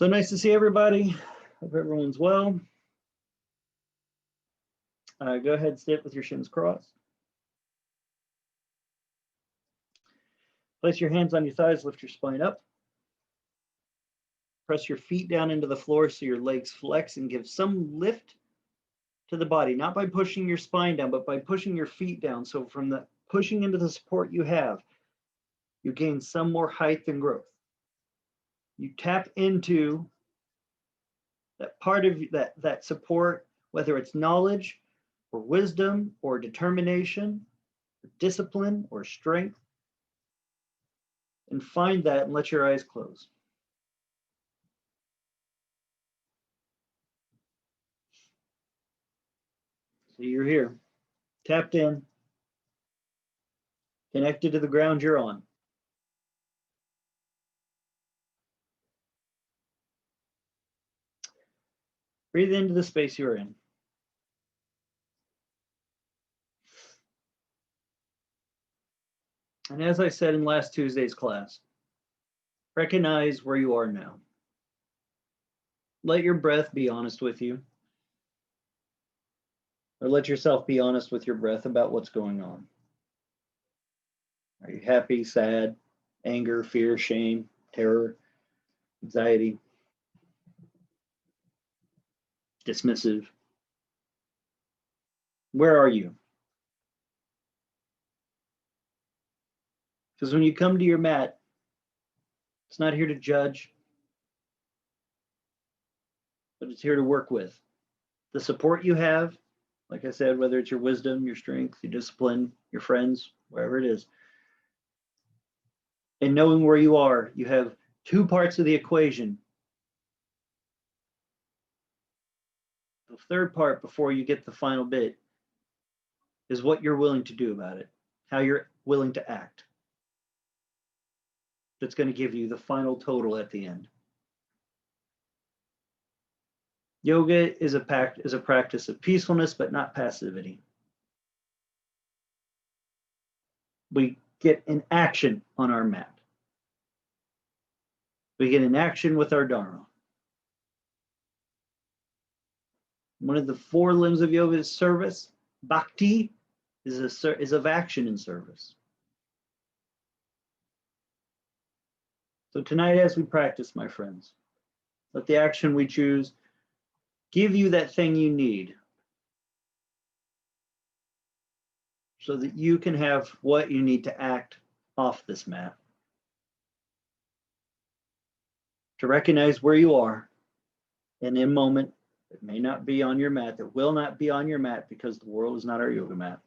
So nice to see everybody. Hope everyone's well. Go ahead, sit with your shins crossed. Place your hands on your thighs, lift your spine up. Press your feet down into the floor so your legs flex and give some lift to the body, not by pushing your spine down, but by pushing your feet down. So from the pushing into the support you have, you gain some more height and growth. You tap into that part of that support, whether it's knowledge or wisdom or determination, or discipline or strength, and find that and let your eyes close. So you're here, tapped in, connected to the ground you're on. Breathe into the space you're in. And as I said in last Tuesday's class, recognize where you are now. Let your breath be honest with you, or let yourself be honest with your breath about what's going on. Are you happy, sad, anger, fear, shame, terror, anxiety, dismissive? Where are you? Because when you come to your mat, it's not here to judge, but it's here to work with. The support you have, like I said, whether it's your wisdom, your strength, your discipline, your friends, wherever it is, and knowing where you are, you have two parts of the equation. The third part before you get the final bit is what you're willing to do about it, how you're willing to act. That's going to give you the final total at the end. Yoga is a practice of peacefulness, but not passivity. We get in action on our mat. We get in action with our dharma. One of the four limbs of yoga is service. Bhakti is of action in service. So tonight, as we practice, my friends, let the action we choose give you that thing you need so that you can have what you need to act off this mat. To recognize where you are and in a moment that may not be on your mat, that will not be on your mat because the world is not our yoga mat.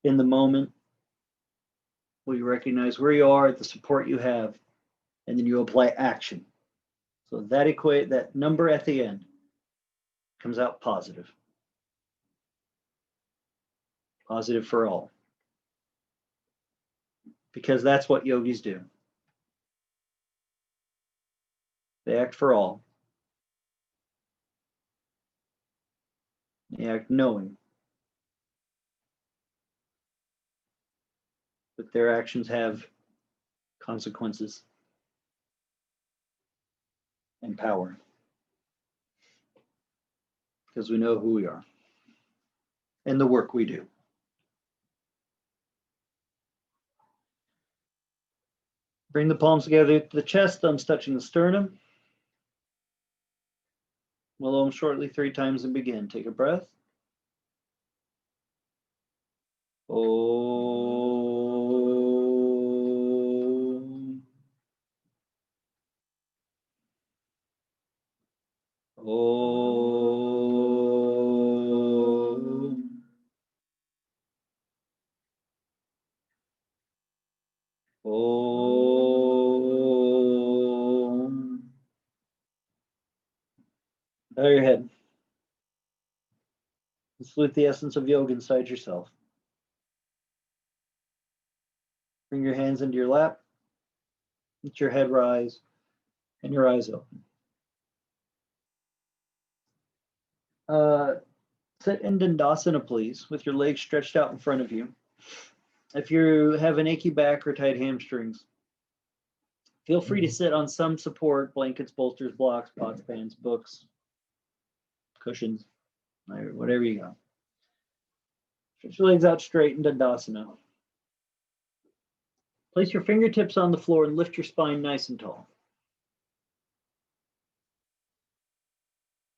In the moment, will you recognize where you are, the support you have, and then you apply action. So that number at the end comes out positive. Positive for all. Because that's what yogis do. They act for all. They act knowing that their actions have consequences and power. Because we know who we are and the work we do. Bring the palms together to the chest, thumbs touching the sternum. We'll om shortly 3 times and begin. Take a breath. Om. Om. Om. Bow your head. Salute the essence of yoga inside yourself. Bring your hands into your lap. Let your head rise and your eyes open. Sit in Dandasana, please, with your legs stretched out in front of you. If you have an achy back or tight hamstrings, Feel free to sit on some support, blankets, bolsters, blocks, pots, pans, books, cushions, whatever you got. Stretch your legs out straight into Dasana. Place your fingertips on the floor and lift your spine nice and tall.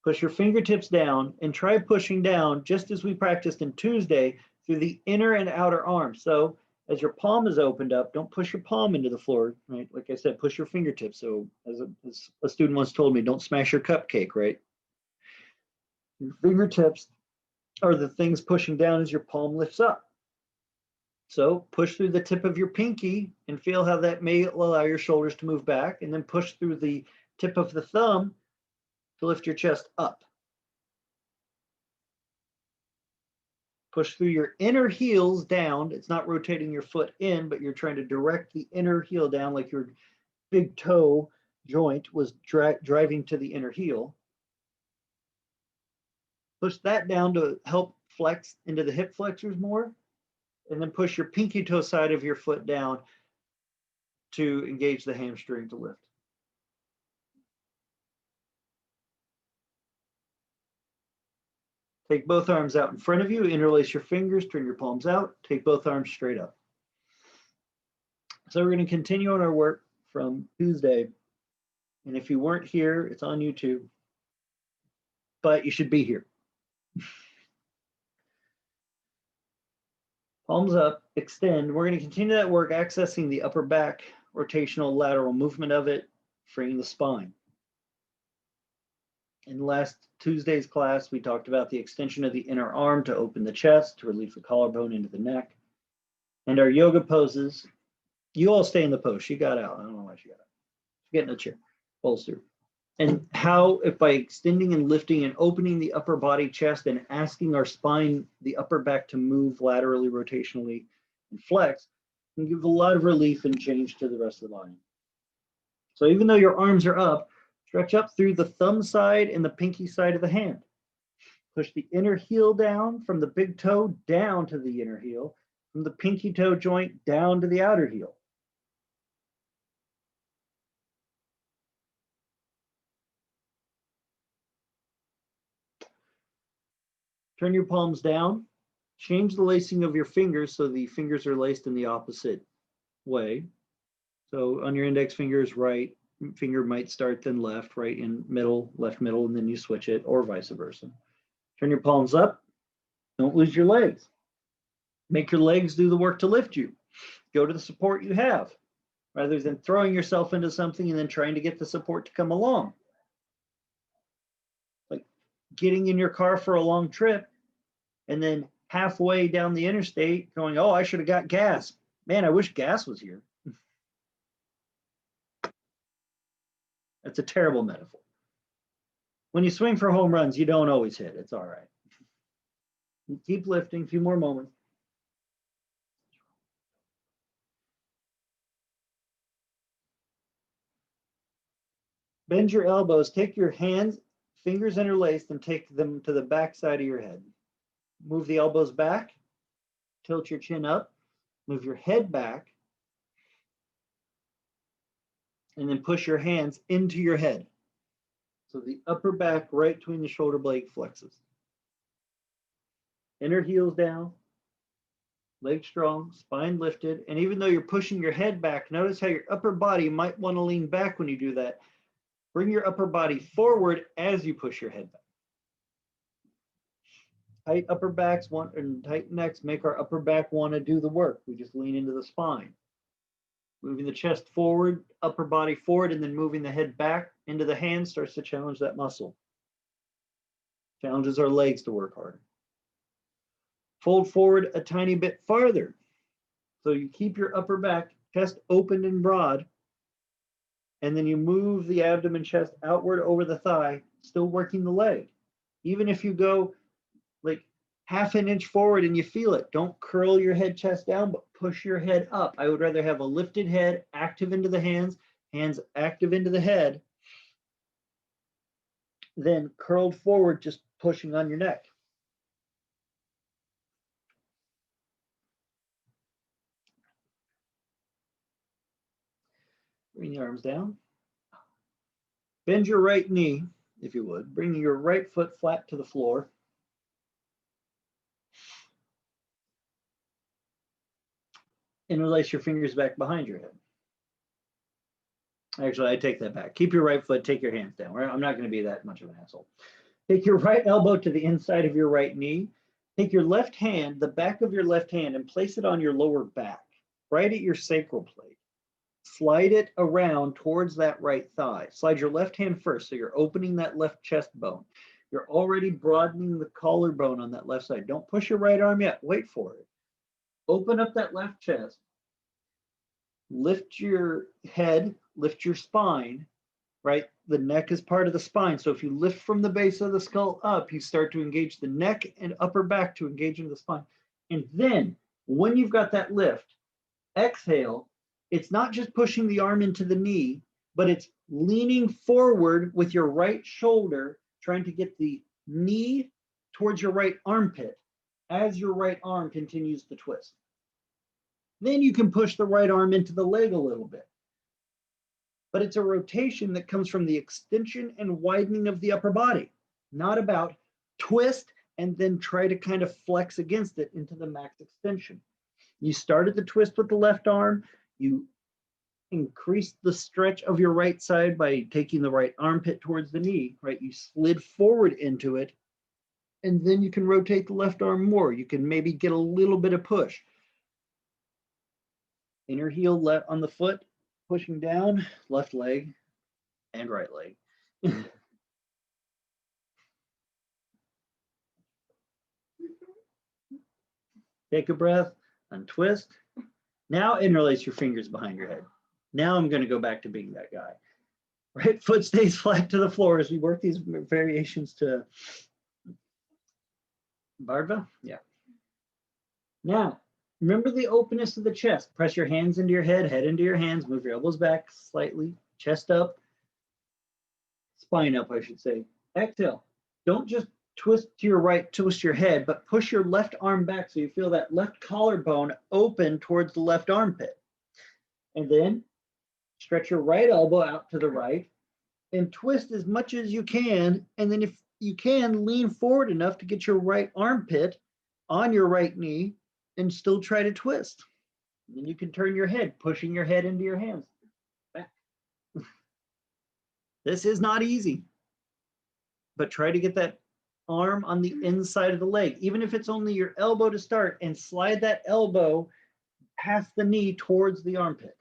Push your fingertips down and try pushing down just as we practiced on Tuesday through the inner and outer arms. So as your palm is opened up, don't push your palm into the floor, right? Like I said, push your fingertips. So as a student once told me, don't smash your cupcake, right? Your fingertips are the things pushing down as your palm lifts up. So push through the tip of your pinky and feel how that may allow your shoulders to move back, and then push through the tip of the thumb to lift your chest up. Push through your inner heels down. It's not rotating your foot in, but you're trying to direct the inner heel down like your big toe joint was driving to the inner heel. Push that down to help flex into the hip flexors more. And then push your pinky toe side of your foot down to engage the hamstring to lift. Take both arms out in front of you, interlace your fingers, turn your palms out, take both arms straight up. So we're going to continue on our work from Tuesday. And if you weren't here, it's on YouTube, but you should be here. Palms up, extend. We're going to continue that work, accessing the upper back, rotational lateral movement of it, freeing the spine. In last Tuesday's class, we talked about the extension of the inner arm to open the chest, to relieve the collarbone into the neck. And our yoga poses, you all stay in the pose. She got out. I don't know why she got out. Get in the chair, bolster. And how, if by extending and lifting and opening the upper body chest and asking our spine, the upper back to move laterally, rotationally, and flex, can give a lot of relief and change to the rest of the body. So even though your arms are up, stretch up through the thumb side and the pinky side of the hand. Push the inner heel down from the big toe down to the inner heel, from the pinky toe joint down to the outer heel. Turn your palms down. Change the lacing of your fingers so the fingers are laced in the opposite way. So on your index fingers, right finger might start then left, right in middle, left middle, and then you switch it, or vice versa. Turn your palms up. Don't lose your legs. Make your legs do the work to lift you. Go to the support you have, rather than throwing yourself into something and then trying to get the support to come along. Like getting in your car for a long trip and then halfway down the interstate going, oh, I should have got gas. Man, I wish gas was here. That's a terrible metaphor. When you swing for home runs, you don't always hit. It's all right. Keep lifting, a few more moments. Bend your elbows, take your hands, fingers interlaced, and take them to the back side of your head. Move the elbows back, tilt your chin up, move your head back, and then push your hands into your head. So the upper back right between the shoulder blade flexes. Inner heels down, legs strong, spine lifted. And even though you're pushing your head back, notice how your upper body might want to lean back when you do that. Bring your upper body forward as you push your head back. Tight upper backs and tight necks make our upper back want to do the work. We just lean into the spine. Moving the chest forward, upper body forward, and then moving the head back into the hands starts to challenge that muscle. Challenges our legs to work harder. Fold forward a tiny bit farther. So you keep your upper back, chest open and broad, and then you move the abdomen, chest outward over the thigh, still working the leg. Even if you go like half an inch forward and you feel it, don't curl your head, chest down, but push your head up. I would rather have a lifted head, active into the hands, hands active into the head, than curled forward, just pushing on your neck. Bring the arms down. Bend your right knee, if you would. Bring your right foot flat to the floor. Interlace your fingers back behind your head. Actually, I take that back. Keep your right foot, take your hands down. I'm not going to be that much of an asshole. Take your right elbow to the inside of your right knee. Take your left hand, the back of your left hand, and place it on your lower back, right at your sacral plate. Slide it around towards that right thigh. Slide your left hand first, so you're opening that left chest bone. You're already broadening the collarbone on that left side. Don't push your right arm yet. Wait for it. Open up that left chest. Lift your head, lift your spine, right? The neck is part of the spine. So if you lift from the base of the skull up, you start to engage the neck and upper back to engage into the spine. And then when you've got that lift, exhale. It's not just pushing the arm into the knee, but it's leaning forward with your right shoulder, trying to get the knee towards your right armpit as your right arm continues to twist. Then you can push the right arm into the leg a little bit. But it's a rotation that comes from the extension and widening of the upper body, not about twist and then try to kind of flex against it into the max extension. You started the twist with the left arm. You increased the stretch of your right side by taking the right armpit towards the knee, right? You slid forward into it, and then you can rotate the left arm more. You can maybe get a little bit of push. Inner heel left on the foot, pushing down, left leg and right leg. Take a breath, untwist. Now interlace your fingers behind your head. Now I'm going to go back to being that guy. Right foot stays flat to the floor as we work these variations to Bardha. Yeah. Now, remember the openness of the chest. Press your hands into your head into your hands. Move your elbows back slightly. Chest up. Spine up, I should say. Exhale. Don't just twist to your right, twist your head, but push your left arm back so you feel that left collarbone open towards the left armpit. And then stretch your right elbow out to the right and twist as much as you can. And then if you can, lean forward enough to get your right armpit on your right knee and still try to twist. And then you can turn your head, pushing your head into your hands. Back. This is not easy, but try to get that arm on the inside of the leg, even if it's only your elbow to start, and slide that elbow past the knee towards the armpit.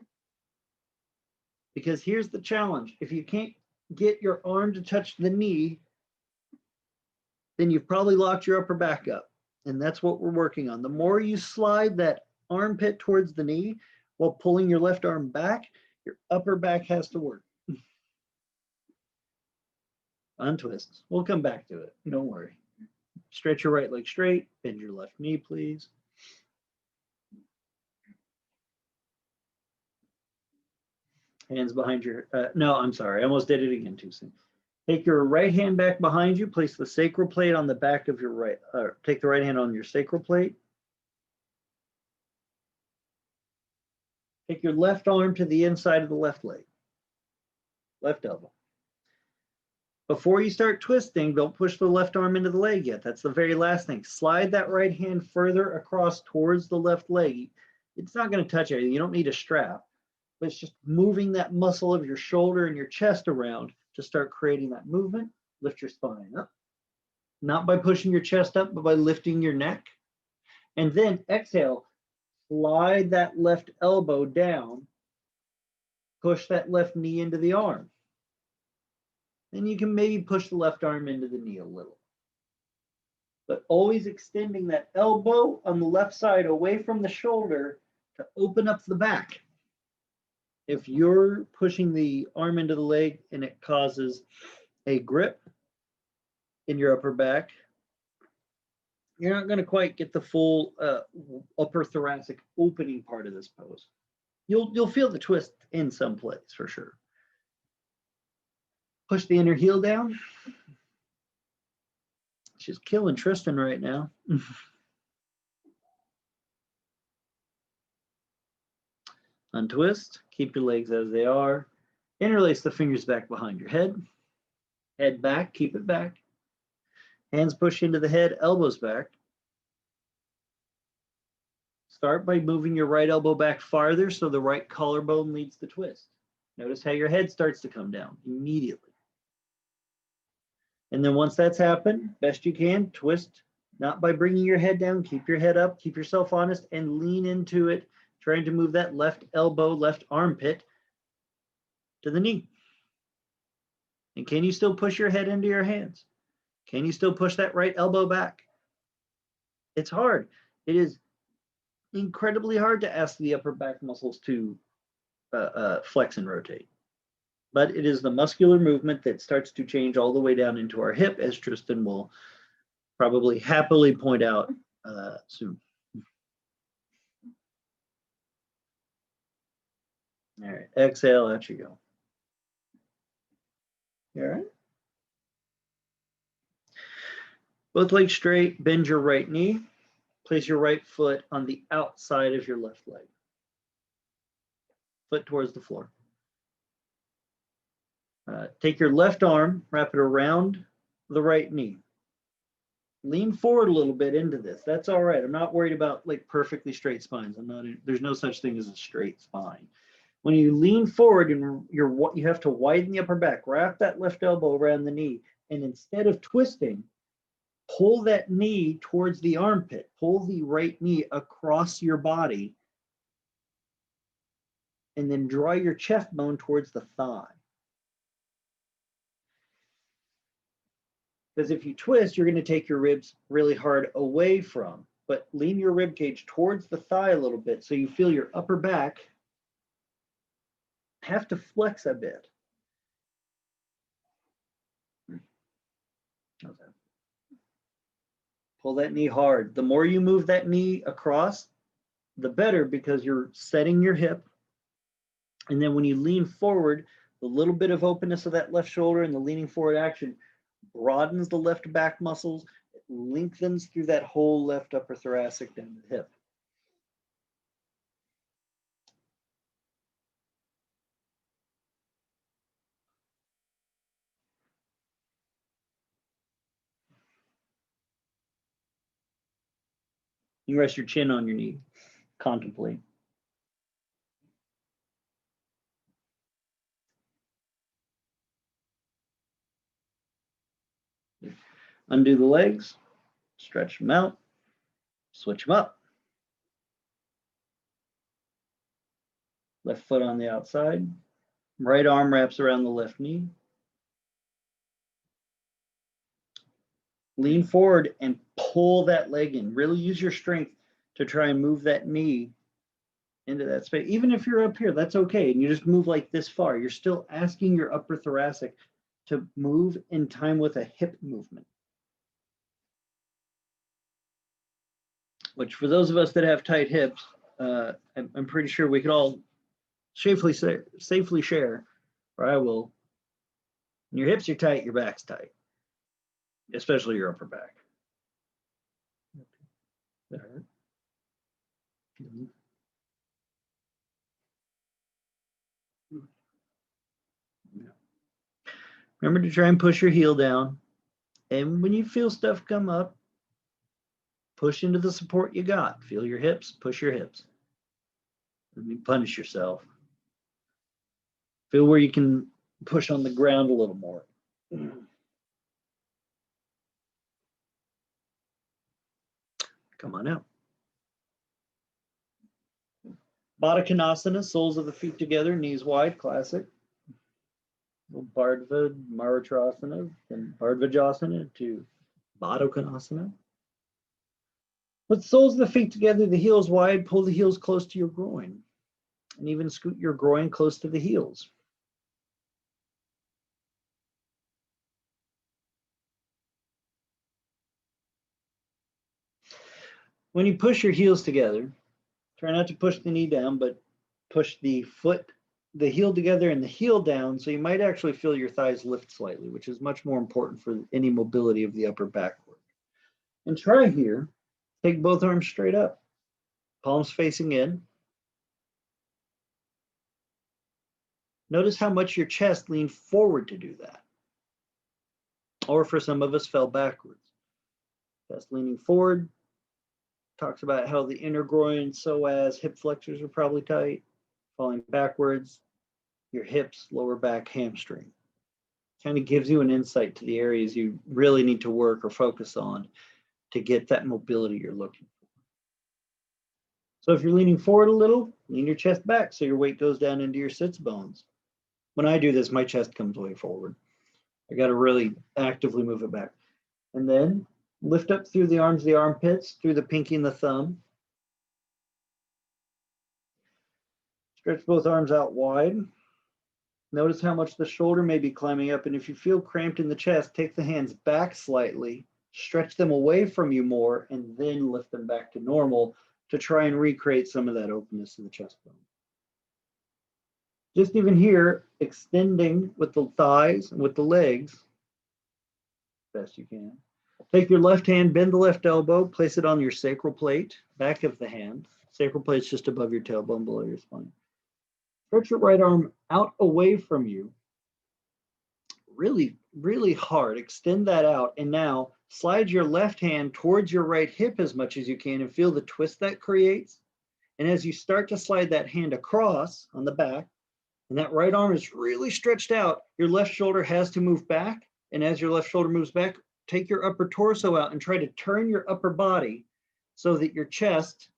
Because here's the challenge. If you can't get your arm to touch the knee, then you've probably locked your upper back up. And that's what we're working on. The more you slide that armpit towards the knee while pulling your left arm back, your upper back has to work. Untwist. We'll come back to it. Don't worry. Stretch your right leg straight. Bend your left knee, please. Hands behind your, no, I'm sorry. I almost did it again too soon. Take your right hand back behind you. Place the sacral plate on the back of your right, take the right hand on your sacral plate. Take your left arm to the inside of the left leg, left elbow. Before you start twisting, don't push the left arm into the leg yet. That's the very last thing. Slide that right hand further across towards the left leg. It's not going to touch anything. You don't need a strap, but it's just moving that muscle of your shoulder and your chest around to start creating that movement. Lift your spine up, not by pushing your chest up, but by lifting your neck. And then exhale, slide that left elbow down, push that left knee into the arm. Then you can maybe push the left arm into the knee a little. But always extending that elbow on the left side away from the shoulder to open up the back. If you're pushing the arm into the leg and it causes a grip in your upper back, you're not going to quite get the full upper thoracic opening part of this pose. You'll feel the twist in some place for sure. Push the inner heel down. She's killing Tristan right now. Untwist. Keep your legs as they are. Interlace the fingers back behind your head. Head back, keep it back. Hands push into the head, elbows back. Start by moving your right elbow back farther so the right collarbone leads the twist. Notice how your head starts to come down immediately. And then once that's happened, best you can, twist, not by bringing your head down, keep your head up, keep yourself honest, and lean into it, trying to move that left elbow, left armpit to the knee. And can you still push your head into your hands? Can you still push that right elbow back? It's hard. It is incredibly hard to ask the upper back muscles to flex and rotate. But it is the muscular movement that starts to change all the way down into our hip, as Tristan will probably happily point out soon. All right, exhale, out you go. You all right? Both legs straight, bend your right knee. Place your right foot on the outside of your left leg. Foot towards the floor. Take your left arm, wrap it around the right knee. Lean forward a little bit into this. That's all right. I'm not worried about like perfectly straight spines. There's no such thing as a straight spine. When you lean forward and you have to widen the upper back, wrap that left elbow around the knee, and instead of twisting, pull that knee towards the armpit. Pull the right knee across your body, and then draw your chest bone towards the thigh. Because if you twist, you're going to take your ribs really hard away from, but lean your rib cage towards the thigh a little bit so you feel your upper back have to flex a bit. Okay. Pull that knee hard. The more you move that knee across, the better, because you're setting your hip. And then when you lean forward, the little bit of openness of that left shoulder and the leaning forward action broadens the left back muscles, it lengthens through that whole left upper thoracic down to the hip. You rest your chin on your knee, contemplate. Undo the legs, stretch them out, switch them up. Left foot on the outside, right arm wraps around the left knee. Lean forward and pull that leg in. Really use your strength to try and move that knee into that space. Even if you're up here, that's okay. And you just move like this far. You're still asking your upper thoracic to move in time with a hip movement. Which for those of us that have tight hips, I'm pretty sure we could all safely share, or I will. When your hips are tight, your back's tight, especially your upper back. That hurt? Remember to try and push your heel down. And when you feel stuff come up, push into the support you got. Feel your hips, push your hips. Let me punish yourself. Feel where you can push on the ground a little more. Come on out. Baddha Konasana, soles of the feet together, knees wide, classic. Bardva Maritrasana, then Bardvajasana to Baddha Konasana. With soles of the feet together, the heels wide, pull the heels close to your groin, and even scoot your groin close to the heels. When you push your heels together, try not to push the knee down, but push the foot, the heel together and the heel down, so you might actually feel your thighs lift slightly, which is much more important for any mobility of the upper back work. And try here, take both arms straight up, palms facing in. Notice how much your chest leaned forward to do that. Or for some of us, fell backwards. Chest leaning forward. Talks about how the inner groin, psoas, hip flexors are probably tight. Falling backwards, your hips, lower back, hamstring. Kind of gives you an insight to the areas you really need to work or focus on to get that mobility you're looking for. So if you're leaning forward a little, lean your chest back so your weight goes down into your sits bones. When I do this, my chest comes way forward. I got to really actively move it back. And then lift up through the arms, the armpits, through the pinky and the thumb. Stretch both arms out wide. Notice how much the shoulder may be climbing up. And if you feel cramped in the chest, take the hands back slightly, stretch them away from you more, and then lift them back to normal to try and recreate some of that openness in the chest bone. Just even here, extending with the thighs and with the legs, best you can. Take your left hand, bend the left elbow, place it on your sacral plate, back of the hand. Sacral plate's just above your tailbone, below your spine. Stretch your right arm out away from you. Really, really hard. Extend that out. And now slide your left hand towards your right hip as much as you can and feel the twist that creates. And as you start to slide that hand across on the back, and that right arm is really stretched out, your left shoulder has to move back. And as your left shoulder moves back, take your upper torso out and try to turn your upper body so that your chest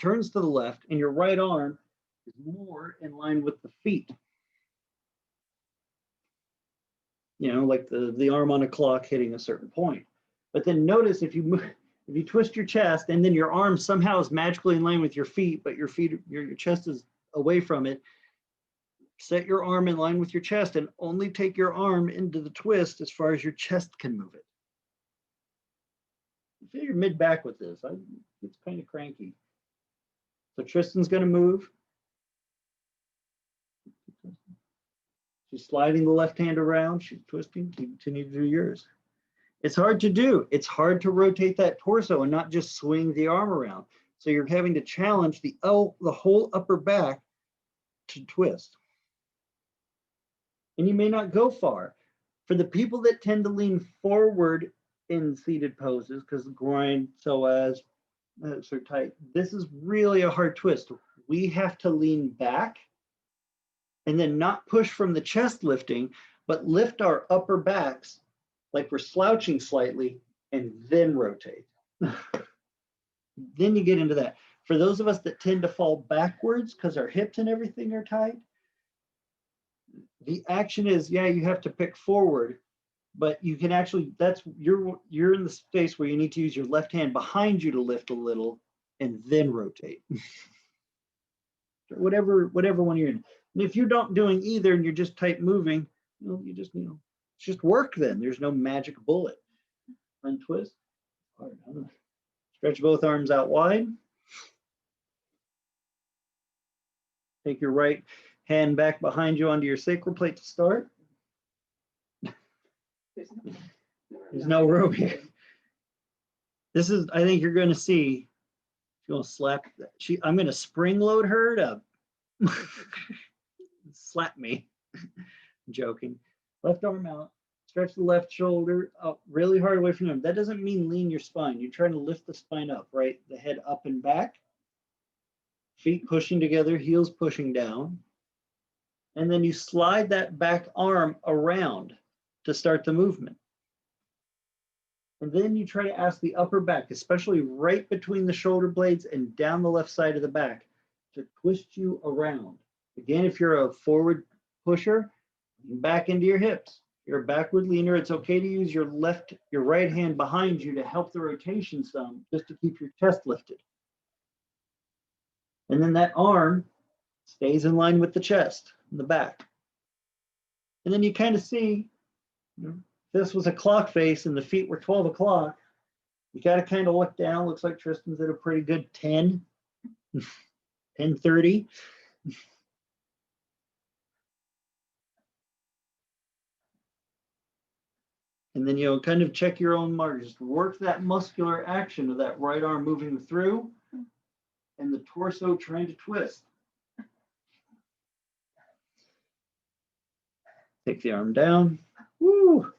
turns to the left and your right arm is more in line with the feet. You know, like the arm on a clock hitting a certain point. But then notice if you twist your chest and then your arm somehow is magically in line with your feet, but your chest is away from it, set your arm in line with your chest and only take your arm into the twist as far as your chest can move it. You feel your mid back with this. It's kind of cranky. So Tristan's going to move. She's sliding the left hand around. She's twisting. You continue to do yours. It's hard to do. It's hard to rotate that torso and not just swing the arm around. So you're having to challenge the whole upper back to twist. And you may not go far. For the people that tend to lean forward in seated poses, because the groin, psoas, are tight, this is really a hard twist. We have to lean back and then not push from the chest lifting, but lift our upper backs like we're slouching slightly and then rotate. Then you get into that. For those of us that tend to fall backwards because our hips and everything are tight, the action is, yeah, you have to pick forward, but you can actually, you're in the space where you need to use your left hand behind you to lift a little and then rotate. whatever one you're in. And if you're not doing either and you're just tight moving, it's just work then. There's no magic bullet. Untwist. Stretch both arms out wide. Take your right hand back behind you onto your sacral plate to start. There's no room here. This is, I think you're going to see, she's going to slap, I'm going to spring load her to slap me. I'm joking. Left arm out. Stretch the left shoulder up really hard away from him. That doesn't mean lean your spine. You're trying to lift the spine up, right? The head up and back. Feet pushing together, heels pushing down. And then you slide that back arm around to start the movement. And then you try to ask the upper back, especially right between the shoulder blades and down the left side of the back, to twist you around. Again, if you're a forward pusher, back into your hips. If you're a backward leaner, it's okay to use your right hand behind you to help the rotation some, just to keep your chest lifted. And then that arm stays in line with the chest and the back. And then you kind of see, this was a clock face and the feet were 12 o'clock. You got to kind of look down. Looks like Tristan's at a pretty good 10, 10:30. And then, kind of check your own mark. Just work that muscular action of that right arm moving through and the torso trying to twist. Take the arm down. Woo.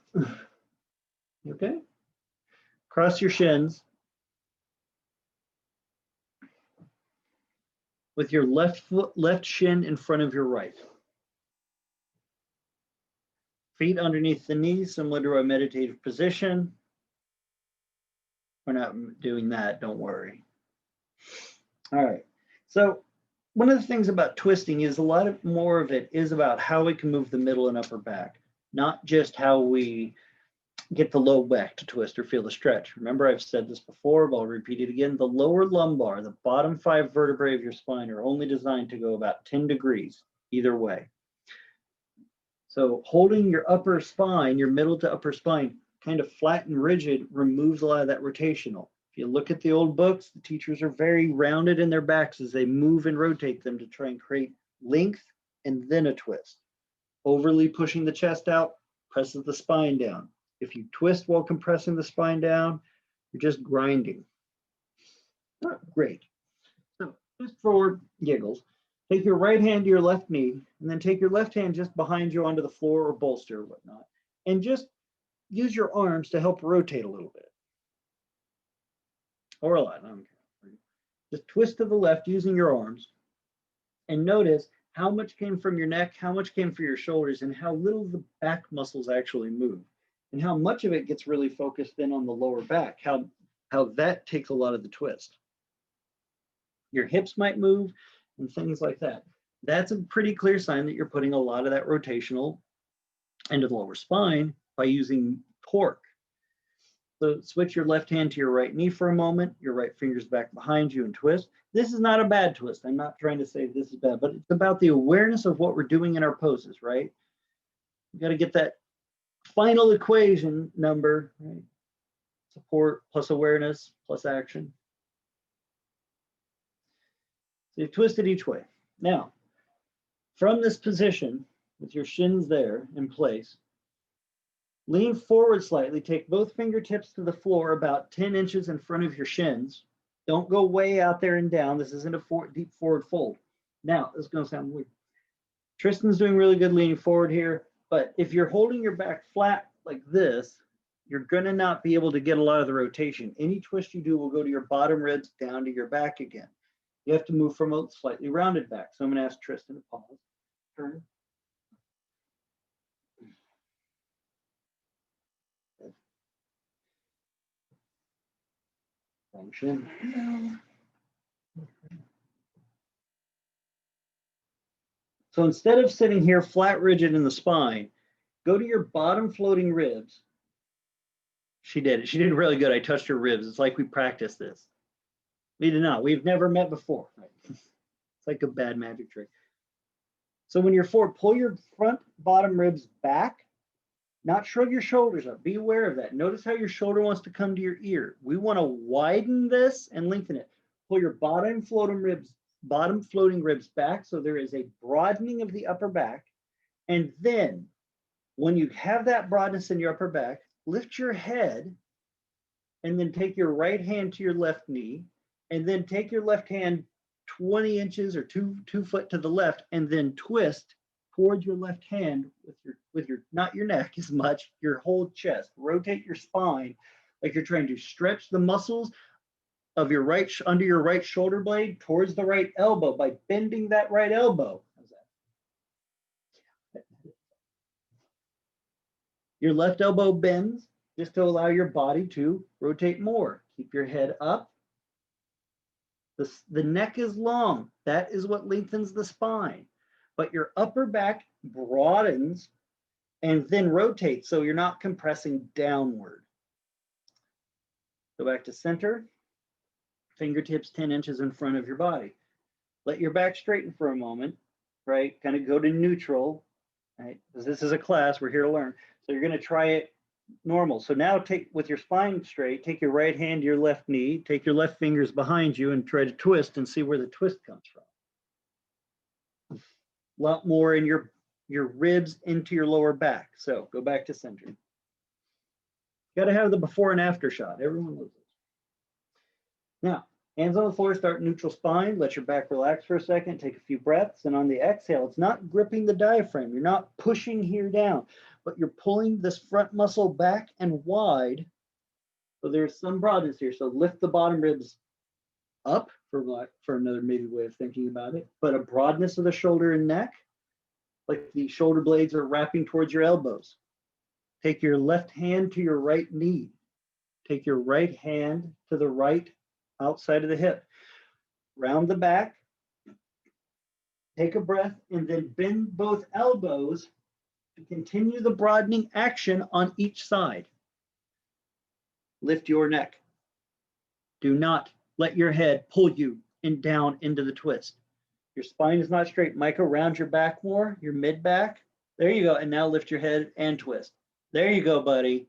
Okay. Cross your shins. With your left shin in front of your right. Feet underneath the knees, similar to a meditative position. We're not doing that, don't worry. All right. So one of the things about twisting is a lot more of it is about how we can move the middle and upper back, not just how we get the low back to twist or feel the stretch. Remember, I've said this before, but I'll repeat it again. The lower lumbar, the bottom 5 vertebrae of your spine are only designed to go about 10 degrees either way. So holding your upper spine, your middle to upper spine, kind of flat and rigid removes a lot of that rotational. If you look at the old books, the teachers are very rounded in their backs as they move and rotate them to try and create length and then a twist. Overly pushing the chest out presses the spine down. If you twist while compressing the spine down, you're just grinding. Oh, great. So just for giggles, take your right hand to your left knee, and then take your left hand just behind you onto the floor or bolster or whatnot, and just use your arms to help rotate a little bit. Or a lot. I don't care. Just twist to the left using your arms, and notice how much came from your neck, how much came from your shoulders, and how little the back muscles actually move, and how much of it gets really focused in on the lower back, how that takes a lot of the twist. Your hips might move and things like that. That's a pretty clear sign that you're putting a lot of that rotational into the lower spine by using torque. So switch your left hand to your right knee for a moment, your right finger's back behind you and twist. This is not a bad twist. I'm not trying to say this is bad, but it's about the awareness of what we're doing in our poses, right? You got to get that final equation number, right? Support plus awareness plus action. So you've twisted each way. Now, from this position, with your shins there in place, lean forward slightly, take both fingertips to the floor about 10 inches in front of your shins. Don't go way out there and down. This isn't a deep forward fold. Now, this is going to sound weird. Tristan's doing really good leaning forward here, but if you're holding your back flat like this, you're going to not be able to get a lot of the rotation. Any twist you do will go to your bottom ribs down to your back again. You have to move from a slightly rounded back. So I'm going to ask Tristan to pause. Turn. Function. So instead of sitting here flat rigid in the spine, go to your bottom floating ribs. She did it. She did really good. I touched her ribs. It's like we practiced this. We did not. We've never met before. Right? It's like a bad magic trick. So when you're forward, pull your front bottom ribs back, not shrug your shoulders up. Be aware of that. Notice how your shoulder wants to come to your ear. We want to widen this and lengthen it. Pull your bottom floating ribs back so there is a broadening of the upper back. And then when you have that broadness in your upper back, lift your head and then take your right hand to your left knee and then take your left hand 20 inches or two foot to the left and then twist towards your left hand with your not your neck as much, your whole chest. Rotate your spine like you're trying to stretch the muscles of your right under your right shoulder blade towards the right elbow by bending that right elbow. How's that? Your left elbow bends just to allow your body to rotate more. Keep your head up. The neck is long. That is what lengthens the spine. But your upper back broadens and then rotates so you're not compressing downward. Go back to center. Fingertips 10 inches in front of your body. Let your back straighten for a moment, right? Kind of go to neutral, right? Because this is a class, we're here to learn. So you're going to try it normal. So now take, with your spine straight, take your right hand to your left knee, take your left fingers behind you and try to twist and see where the twist comes from. A lot more in your ribs into your lower back. So go back to center. Got to have the before and after shot. Everyone loves it. Now, Hands on the floor, start neutral spine. Let your back relax for a second. Take a few breaths. And on the exhale, it's not gripping the diaphragm. You're not pushing here down, but you're pulling this front muscle back and wide. So there's some broadness here. So lift the bottom ribs up for another maybe way of thinking about it, but a broadness of the shoulder and neck, like the shoulder blades are wrapping towards your elbows. Take your left hand to your right knee. Take your right hand to the right outside of the hip. Round the back. Take a breath and then bend both elbows to continue the broadening action on each side. Lift your neck. Do not let your head pull you down into the twist. Your spine is not straight. Micah, round your back more, your mid back. There you go. And now lift your head and twist. There you go, buddy.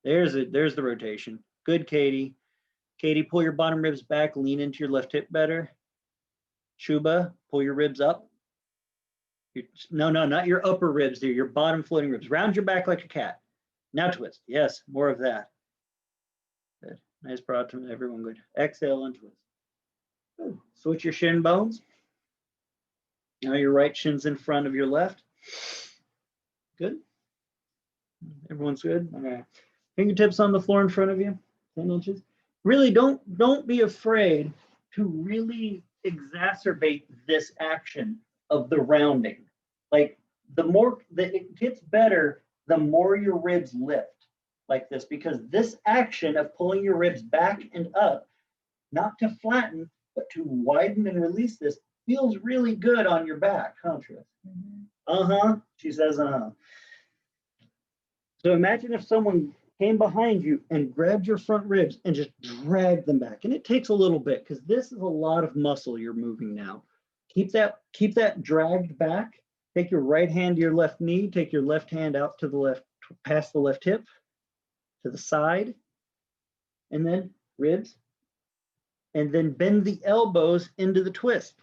There's the rotation. Good, Katie. Katie, pull your bottom ribs back, lean into your left hip better. Shuba, pull your ribs up. No, not your upper ribs, dear. Your bottom floating ribs. Round your back like a cat. Now twist. Yes, more of that. Good. Nice broad to everyone. Good. Exhale and twist. Good. Switch your shin bones. Now your right shin's in front of your left. Good. Everyone's good. Okay. Fingertips on the floor in front of you. 10 inches. Really don't be afraid to really exacerbate this action of the rounding. Like the more that it gets better, the more your ribs lift like this, because this action of pulling your ribs back and up, not to flatten, but to widen and release this, feels really good on your back, huh, Tris? Uh-huh, she says uh-huh. So imagine if someone came behind you and grabbed your front ribs and just dragged them back. And it takes a little bit because this is a lot of muscle you're moving now. Keep that dragged back. Take your right hand to your left knee. Take your left hand out to the left, past the left hip, to the side, and then ribs. And then bend the elbows into the twist.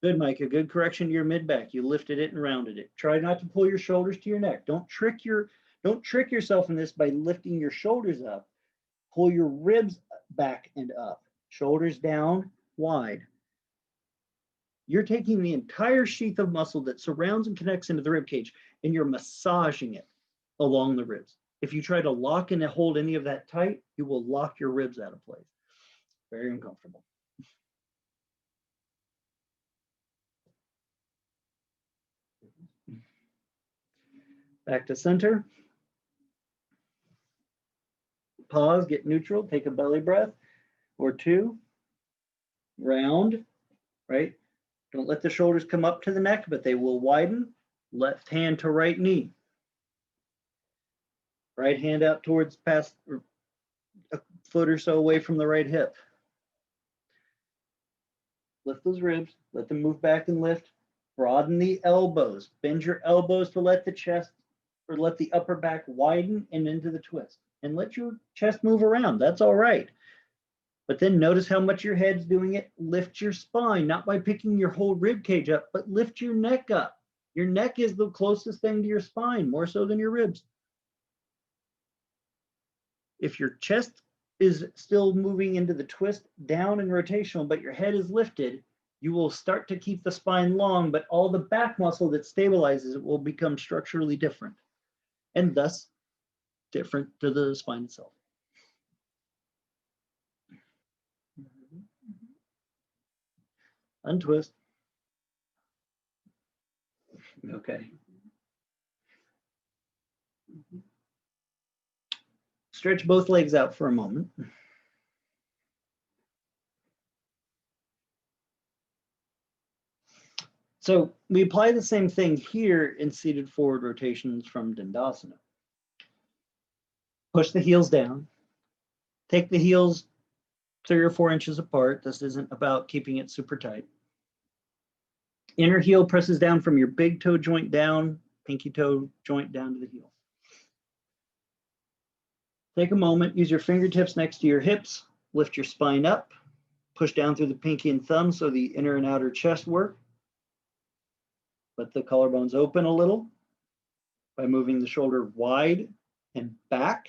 Good, Micah. Good correction to your mid back. You lifted it and rounded it. Try not to pull your shoulders to your neck. Don't trick yourself in this by lifting your shoulders up. Pull your ribs back and up. Shoulders down, wide. You're taking the entire sheath of muscle that surrounds and connects into the rib cage, and you're massaging it along the ribs. If you try to lock and hold any of that tight, you will lock your ribs out of place. Very uncomfortable. Back to center. Pause, get neutral, take a belly breath or two. Round, right? Don't let the shoulders come up to the neck, but they will widen. Left hand to right knee. Right hand out towards past a foot or so away from the right hip. Lift those ribs, let them move back and lift. Broaden the elbows. Bend your elbows to let the chest or let the upper back widen and into the twist. And let your chest move around. That's all right. But then notice how much your head's doing it. Lift your spine, not by picking your whole rib cage up, but lift your neck up. Your neck is the closest thing to your spine, more so than your ribs. If your chest is still moving into the twist down and rotational, but your head is lifted, you will start to keep the spine long, but all the back muscle that stabilizes it will become structurally different, and thus different to the spine itself. Untwist. Okay. Stretch both legs out for a moment. So we apply the same thing here in seated forward rotations from Dandasana. Push the heels down. Take the heels 3 or 4 inches apart. This isn't about keeping it super tight. Inner heel presses down from your big toe joint down, pinky toe joint down to the heel. Take a moment, use your fingertips next to your hips, lift your spine up, push down through the pinky and thumb so the inner and outer chest work. Let the collarbones open a little by moving the shoulder wide and back.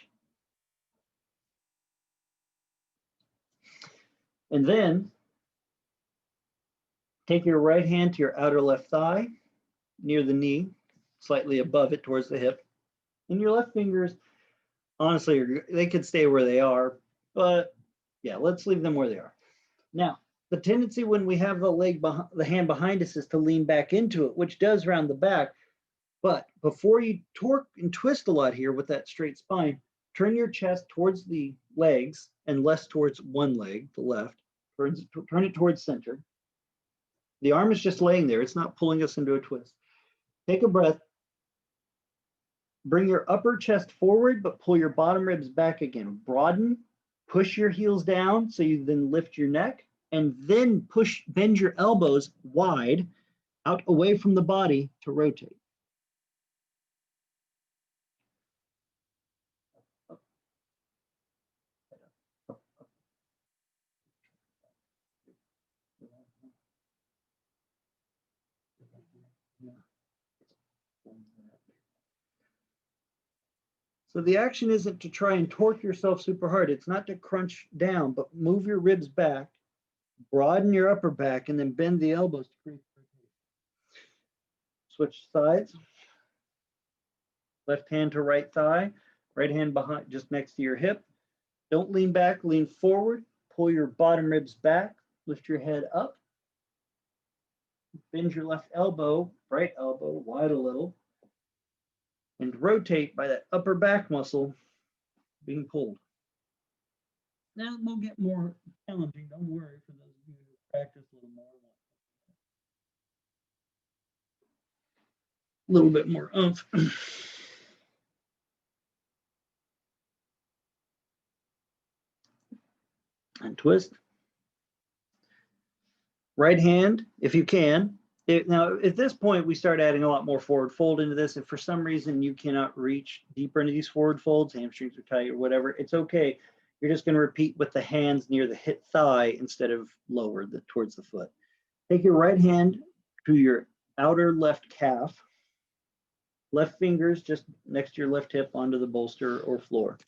And then take your right hand to your outer left thigh, near the knee, slightly above it towards the hip. And your left fingers, honestly, they could stay where they are, but yeah, let's leave them where they are. Now, the tendency when we have the hand behind us is to lean back into it, which does round the back. But before you torque and twist a lot here with that straight spine, turn your chest towards the legs and less towards one leg, the left. Turn it towards center. The arm is just laying there. It's not pulling us into a twist. Take a breath. Bring your upper chest forward, but pull your bottom ribs back again. Broaden, push your heels down so you then lift your neck, and then bend your elbows wide out away from the body to rotate. So the action isn't to try and torque yourself super hard. It's not to crunch down, but move your ribs back, broaden your upper back, and then bend the elbows to create rotation. Switch sides. Left hand to right thigh, right hand behind, just next to your hip. Don't lean back, lean forward. Pull your bottom ribs back, lift your head up. Bend your left elbow, right elbow, wide a little. And rotate by that upper back muscle being pulled. Now it will get more challenging. Don't worry for those of you who practice a little more. A little bit more oomph. And twist. Right hand, if you can. Now, at this point, we start adding a lot more forward fold into this. If for some reason you cannot reach deeper into these forward folds, hamstrings are tight or whatever, it's okay. You're just going to repeat with the hands near the hip thigh instead of lower towards the foot. Take your right hand to your outer left calf, left fingers just next to your left hip onto the bolster or floor.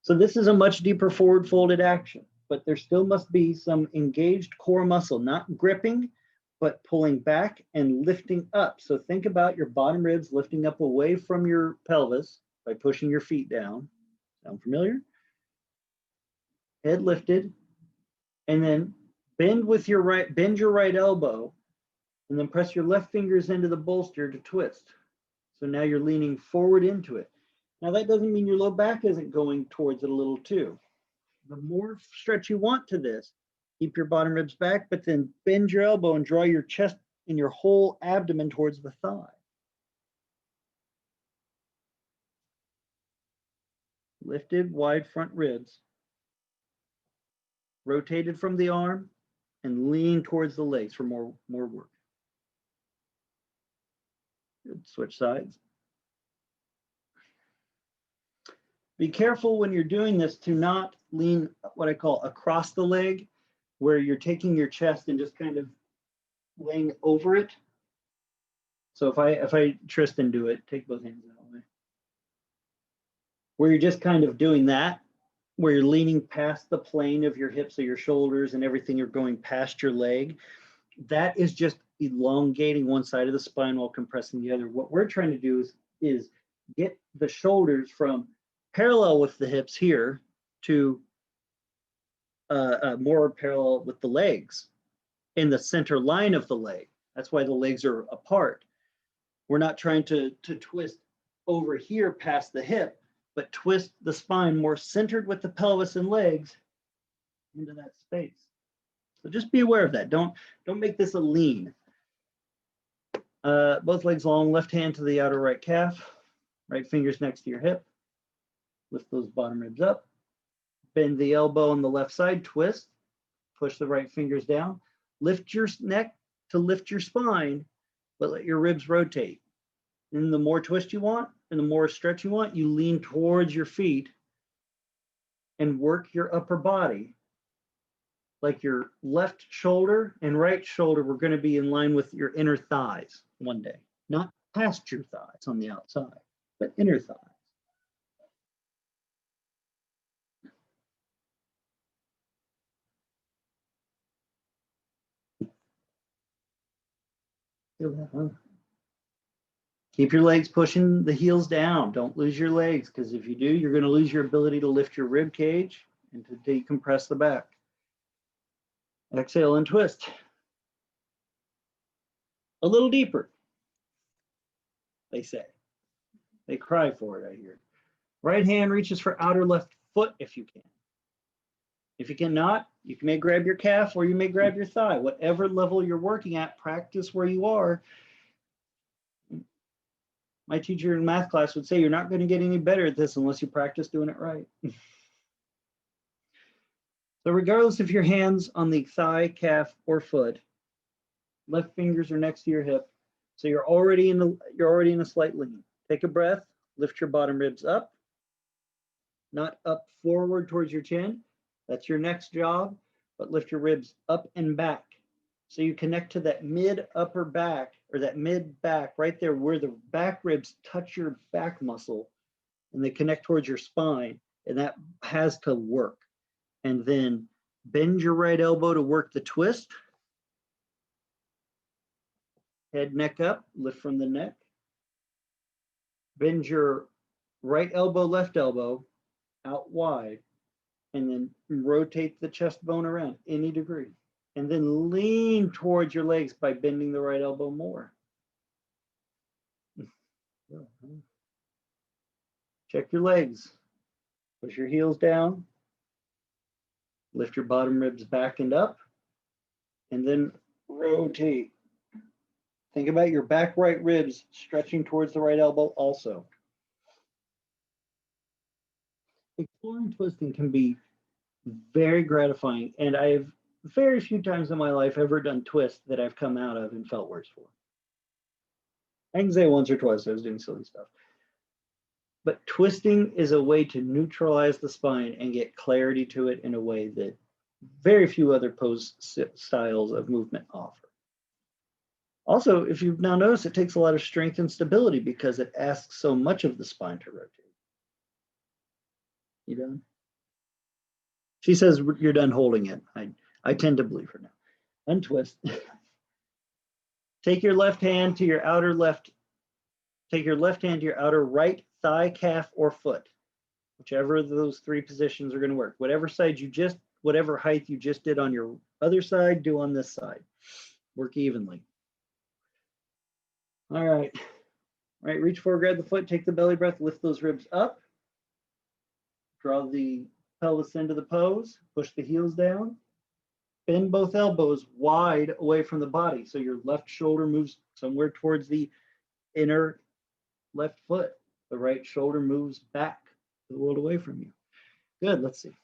So this is a much deeper forward folded action, but there still must be some engaged core muscle, not gripping, but pulling back and lifting up. So think about your bottom ribs lifting up away from your pelvis by pushing your feet down. Sound familiar? Head lifted, and then bend your right elbow, and then press your left fingers into the bolster to twist. So now you're leaning forward into it. Now that doesn't mean your low back isn't going towards it a little too. The more stretch you want to this, keep your bottom ribs back, but then bend your elbow and draw your chest and your whole abdomen towards the thigh. Lifted, wide front ribs. Rotated from the arm and lean towards the legs for more work. Good. Switch sides. Be careful when you're doing this to not lean what I call across the leg, where you're taking your chest and just kind of laying over it. So if I Tristan do it, take both hands that way. Where you're just kind of doing that, where you're leaning past the plane of your hips, so your shoulders and everything, you're going past your leg. That is just elongating one side of the spine while compressing the other. What we're trying to do is get the shoulders from parallel with the hips here to more parallel with the legs in the center line of the leg. That's why the legs are apart. We're not trying to twist over here past the hip, but twist the spine more centered with the pelvis and legs into that space. So just be aware of that. Don't make this a lean. Both legs long, left hand to the outer right calf, right fingers next to your hip. Lift those bottom ribs up. Bend the elbow on the left side, twist. Push the right fingers down. Lift your neck to lift your spine, but let your ribs rotate. And the more twist you want and the more stretch you want, you lean towards your feet and work your upper body. Like your left shoulder and right shoulder were going to be in line with your inner thighs one day. Not past your thighs on the outside, but inner thighs. Feel that, huh? Keep your legs pushing the heels down. Don't lose your legs, because if you do, you're going to lose your ability to lift your rib cage and to decompress the back. Exhale and twist. A little deeper, they say. They cry for it, I hear. Right hand reaches for outer left foot if you can. If you cannot, you may grab your calf or you may grab your thigh. Whatever level you're working at, practice where you are. My teacher in math class would say you're not going to get any better at this unless you practice doing it right. So regardless if your hands on the thigh, calf, or foot, left fingers are next to your hip. So you're already in a slight lean. Take a breath, lift your bottom ribs up, not up forward towards your chin. That's your next job, but lift your ribs up and back. So you connect to that mid upper back, or that mid back right there where the back ribs touch your back muscle and they connect towards your spine, and that has to work. And then bend your right elbow to work the twist. Head, neck up, lift from the neck. Bend your right elbow, left elbow out wide, and then rotate the chest bone around any degree. And then lean towards your legs by bending the right elbow more. Check your legs. Push your heels down. Lift your bottom ribs back and up. And then rotate. Think about your back right ribs stretching towards the right elbow also. Exploring twisting can be very gratifying, and I've very few times in my life ever done twists that I've come out of and felt worse for. I can say once or twice I was doing silly stuff. But twisting is a way to neutralize the spine and get clarity to it in a way that very few other pose styles of movement offer. Also, if you've now noticed, it takes a lot of strength and stability because it asks so much of the spine to rotate. You done? She says you're done holding it. I tend to believe her now. Untwist. Take your left hand to your outer left. Take your left hand to your outer right thigh, calf, or foot. Whichever of those three positions are going to work. Whatever height you just did on your other side, do on this side. Work evenly. All right. All right, reach forward, grab the foot, take the belly breath, lift those ribs up. Draw the pelvis into the pose, push the heels down. Bend both elbows wide away from the body. So your left shoulder moves somewhere towards the inner left foot. The right shoulder moves back to the world away from you. Good, let's see.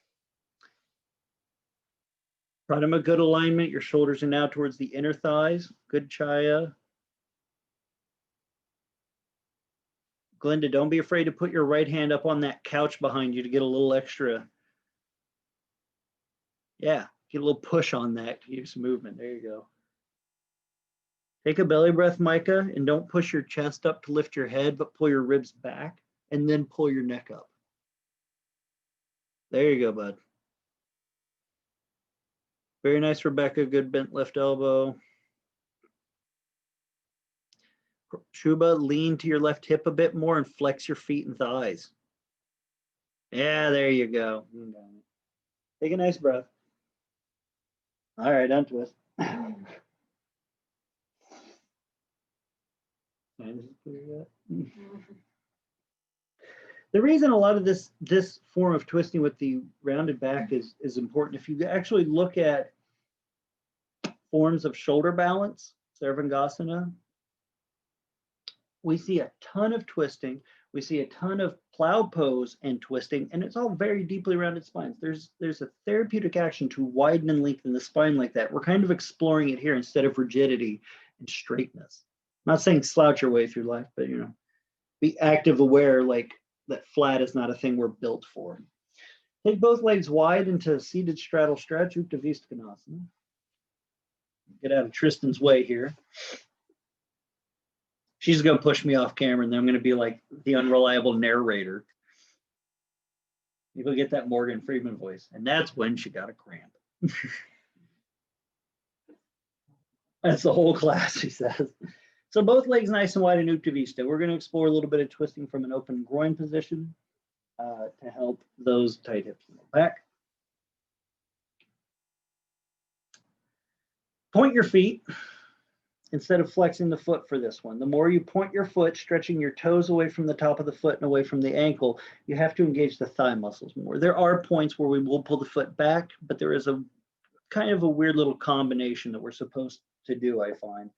Pradama, good alignment. Your shoulders are now towards the inner thighs. Good chaya. Glenda, don't be afraid to put your right hand up on that couch behind you to get a little extra. Yeah, get a little push on that to give some movement. There you go. Take a belly breath, Micah, and don't push your chest up to lift your head, but pull your ribs back and then pull your neck up. There you go, bud. Very nice, Rebecca. Good bent left elbow. Shubha, lean to your left hip a bit more and flex your feet and thighs. Yeah, there you go. Take a nice breath. All right, untwist. The reason a lot of this form of twisting with the rounded back is important. If you actually look at forms of shoulder balance, Sarvangasana, we see a ton of twisting. We see a ton of plow pose and twisting, and it's all very deeply rounded spines. There's a therapeutic action to widen and lengthen the spine like that. We're kind of exploring it here instead of rigidity and straightness. I'm not saying slouch your way through life, but be active, aware, like that flat is not a thing we're built for. Take both legs wide into seated straddle stretch, Uttanasana Viskonasana. Get out of Tristan's way here. She's going to push me off camera, and then I'm going to be like the unreliable narrator. People get that Morgan Freeman voice, and that's when she got a cramp. That's the whole class, she says. So both legs nice and wide in Uttanasana Vista. We're going to explore a little bit of twisting from an open groin position to help those tight hips in the back. Point your feet instead of flexing the foot for this one. The more you point your foot, stretching your toes away from the top of the foot and away from the ankle, you have to engage the thigh muscles more. There are points where we will pull the foot back, but there is a kind of a weird little combination that we're supposed to do, I find.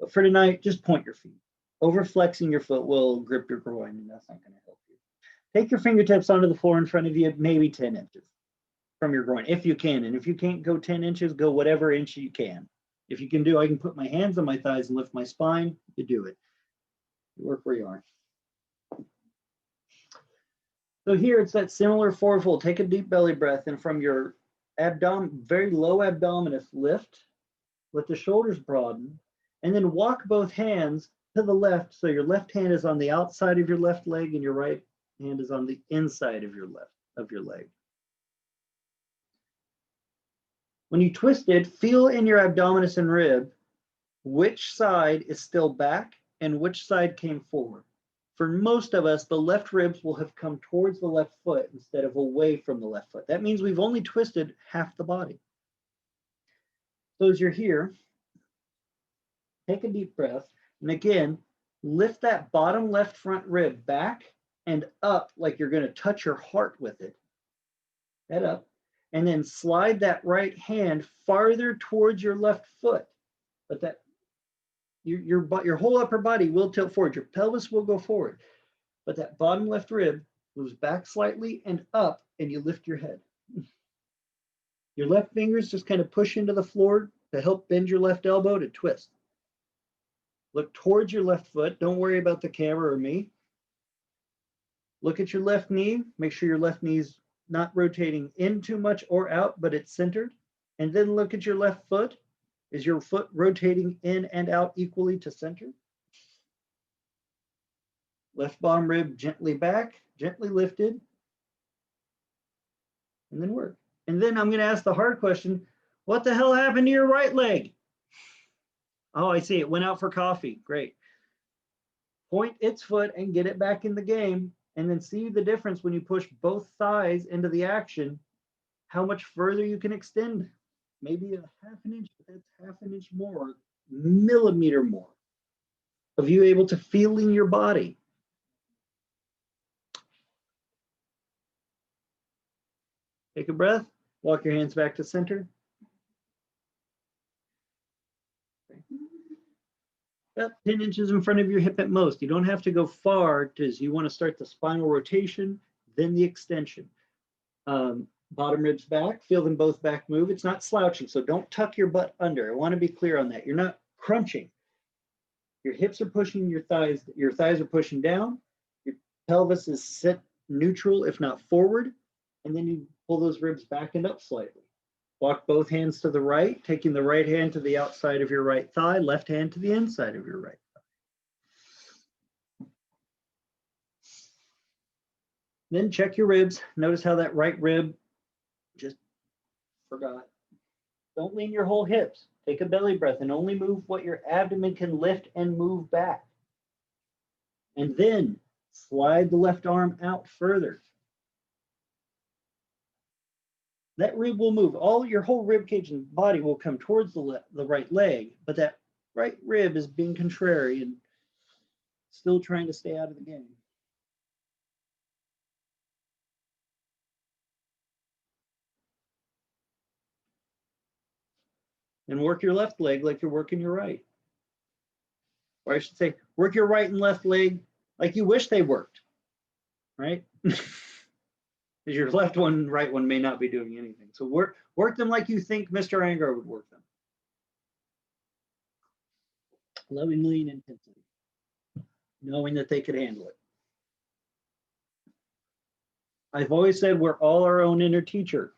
But for tonight, just point your feet. Over flexing your foot will grip your groin, and that's not going to help you. Take your fingertips onto the floor in front of you, maybe 10 inches from your groin, if you can. And if you can't go 10 inches, go whatever inch you can. If you can do, I can put my hands on my thighs and lift my spine, you do it. You work where you are. So here it's that similar forward fold. Take a deep belly breath, and from your abdomen, very low abdominis, lift, let the shoulders broaden, and then walk both hands to the left. So your left hand is on the outside of your left leg and your right hand is on the inside of your leg. When you twist it, feel in your abdominis and rib which side is still back and which side came forward. For most of us, the left ribs will have come towards the left foot instead of away from the left foot. That means we've only twisted half the body. So as you're here, take a deep breath. And again, lift that bottom left front rib back and up like you're going to touch your heart with it. Head up. And then slide that right hand farther towards your left foot. But that your whole upper body will tilt forward. Your pelvis will go forward. But that bottom left rib moves back slightly and up, and you lift your head. Your left fingers just kind of push into the floor to help bend your left elbow to twist. Look towards your left foot. Don't worry about the camera or me. Look at your left knee. Make sure your left knee's not rotating in too much or out, but it's centered. And then look at your left foot. Is your foot rotating in and out equally to center? Left bottom rib gently back, gently lifted. And then work. And then I'm going to ask the hard question, what the hell happened to your right leg? Oh, I see, it went out for coffee. Great. Point its foot and get it back in the game. And then see the difference when you push both thighs into the action, how much further you can extend. Maybe a half an inch, but that's half an inch more, millimeter more of you able to feel in your body. Take a breath, walk your hands back to center. About 10 inches in front of your hip at most. You don't have to go far because you want to start the spinal rotation, then the extension. Bottom ribs back, feel them both back move. It's not slouching, so don't tuck your butt under. I want to be clear on that. You're not crunching. Your hips are pushing your thighs are pushing down. Your pelvis is set neutral, if not forward. And then you pull those ribs back and up slightly. Walk both hands to the right, taking the right hand to the outside of your right thigh, left hand to the inside of your right thigh. Then check your ribs. Notice how that right rib just forgot. Don't lean your whole hips. Take a belly breath and only move what your abdomen can lift and move back. And then slide the left arm out further. That rib will move. Your whole rib cage and body will come towards the right leg, but that right rib is being contrary and still trying to stay out of the game. And work your left leg like you're working your right. Or I should say, work your right and left leg like you wish they worked, right? Because your left one and right one may not be doing anything. So work them like you think Mr. Angar would work them. Lovingly and intensely, knowing that they could handle it. I've always said we're all our own inner teacher.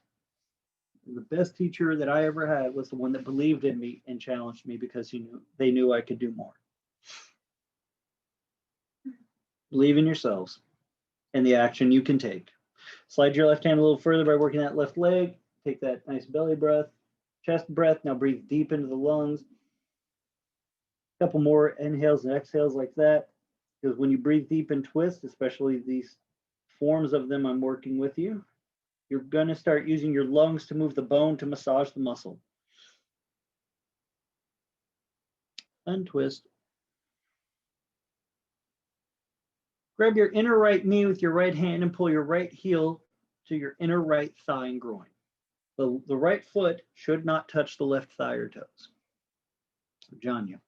And the best teacher that I ever had was the one that believed in me and challenged me because they knew I could do more. Believe in yourselves and the action you can take. Slide your left hand a little further by working that left leg. Take that nice belly breath, chest breath. Now breathe deep into the lungs. A couple more inhales and exhales like that, because when you breathe deep and twist, especially these forms of them I'm working with you, you're going to start using your lungs to move the bone to massage the muscle. Untwist. Grab your inner right knee with your right hand and pull your right heel to your inner right thigh and groin. The right foot should not touch the left thigh or toes. Janya.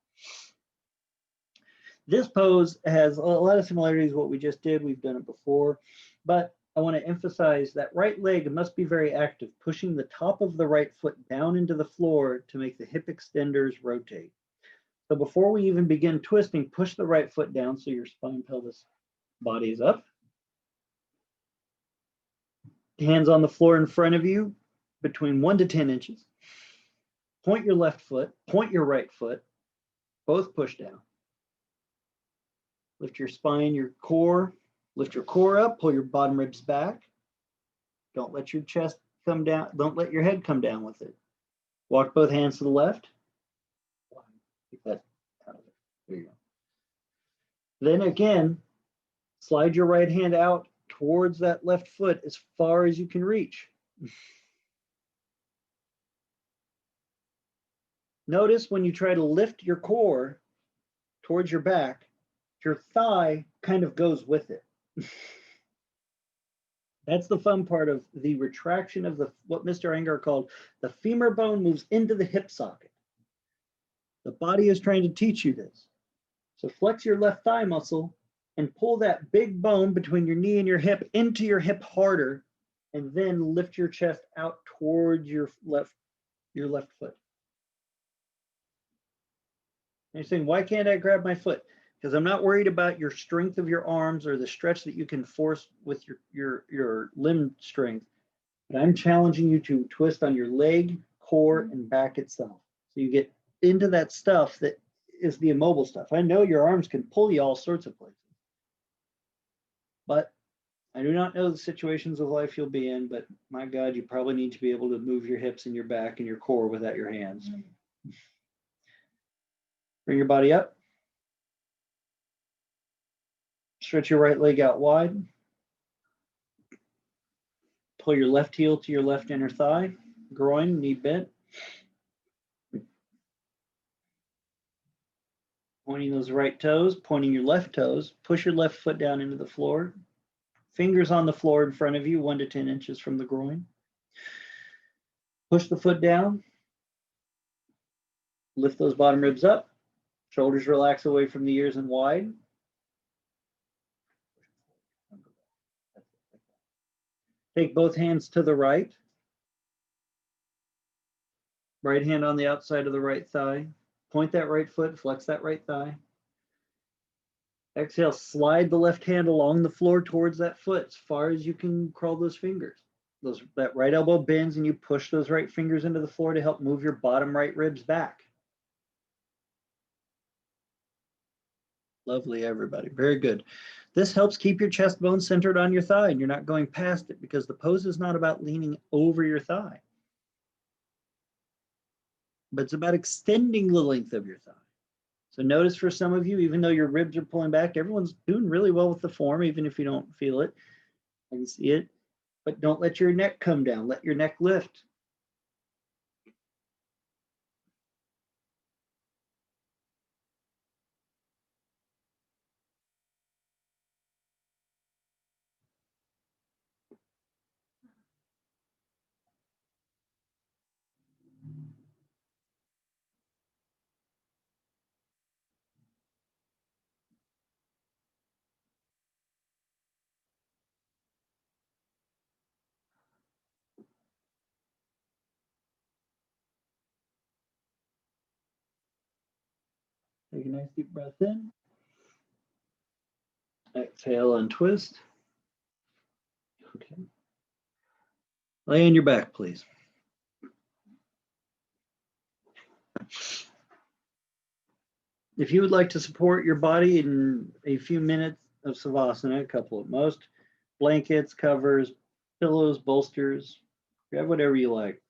This pose has a lot of similarities to what we just did. We've done it before, but I want to emphasize that right leg must be very active, pushing the top of the right foot down into the floor to make the hip extenders rotate. So before we even begin twisting, push the right foot down so your spine, pelvis, body is up. Hands on the floor in front of you, between 1 to 10 inches. Point your left foot, point your right foot, both push down. Lift your spine, your core, lift your core up, pull your bottom ribs back. Don't let your chest come down, don't let your head come down with it. Walk both hands to the left. Keep that out of it. There you go. Then again, slide your right hand out towards that left foot as far as you can reach. Notice when you try to lift your core towards your back, your thigh kind of goes with it. That's the fun part of the retraction of what Mr. Iyengar called the femur bone moves into the hip socket. The body is trying to teach you this. So flex your left thigh muscle and pull that big bone between your knee and your hip into your hip harder, and then lift your chest out towards your left foot. And you're saying, why can't I grab my foot? Because I'm not worried about your strength of your arms or the stretch that you can force with your limb strength, but I'm challenging you to twist on your leg, core, and back itself. So you get into that stuff that is the immobile stuff. I know your arms can pull you all sorts of places, but I do not know the situations of life you'll be in, but my God, you probably need to be able to move your hips and your back and your core without your hands. Bring your body up. Stretch your right leg out wide. Pull your left heel to your left inner thigh, groin, knee bent. Pointing those right toes, pointing your left toes. Push your left foot down into the floor. Fingers on the floor in front of you, 1 to 10 inches from the groin. Push the foot down. Lift those bottom ribs up. Shoulders relax away from the ears and wide. Take both hands to the right. Right hand on the outside of the right thigh. Point that right foot, flex that right thigh. Exhale, slide the left hand along the floor towards that foot as far as you can crawl those fingers. That right elbow bends and you push those right fingers into the floor to help move your bottom right ribs back. Lovely, everybody. Very good. This helps keep your chest bone centered on your thigh and you're not going past it, because the pose is not about leaning over your thigh, but it's about extending the length of your thigh. So notice for some of you, even though your ribs are pulling back, everyone's doing really well with the form, even if you don't feel it. I can see it, but don't let your neck come down. Let your neck lift. Take a nice deep breath in. Exhale and twist. Okay. Lay on your back, please. If you would like to support your body in a few minutes of Savasana, a couple at most, blankets, covers, pillows, bolsters, grab whatever you like.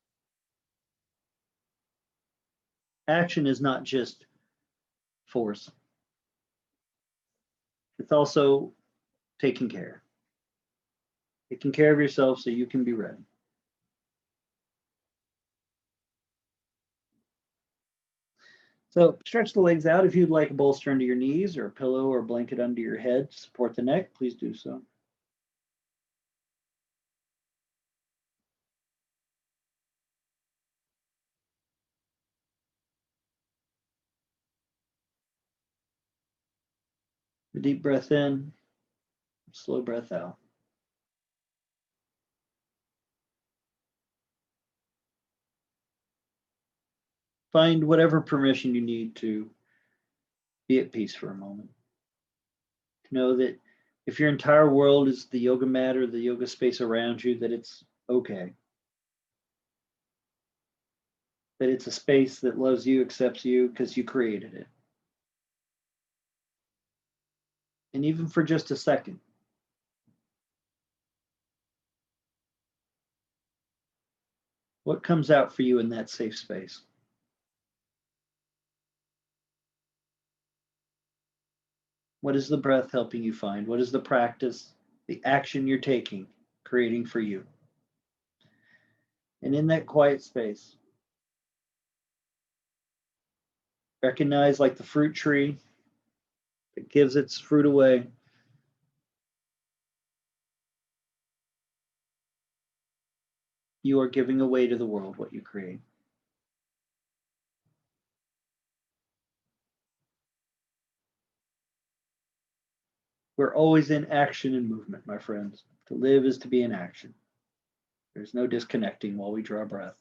Action is not just force. It's also taking care of yourself so you can be ready. So stretch the legs out. If you'd like a bolster under your knees or a pillow or a blanket under your head to support the neck, please do so. A deep breath in, slow breath out. Find whatever permission you need to be at peace for a moment. To know that if your entire world is the yoga mat or the yoga space around you, that it's okay. That it's a space that loves you, accepts you because you created it. And even for just a second, what comes out for you in that safe space? What is the breath helping you find? What is the practice, the action you're taking, creating for you? And in that quiet space, recognize, like the fruit tree that gives its fruit away, you are giving away to the world what you create. We're always in action and movement, my friends. To live is to be in action. There's no disconnecting while we draw breath.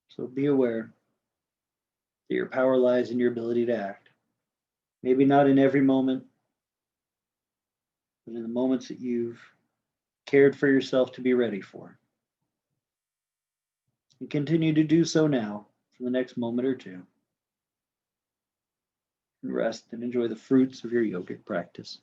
So be aware that your power lies in your ability to act. Maybe not in every moment, but in the moments that you've cared for yourself to be ready for. And continue to do so now for the next moment or two. And rest and enjoy the fruits of your yogic practice.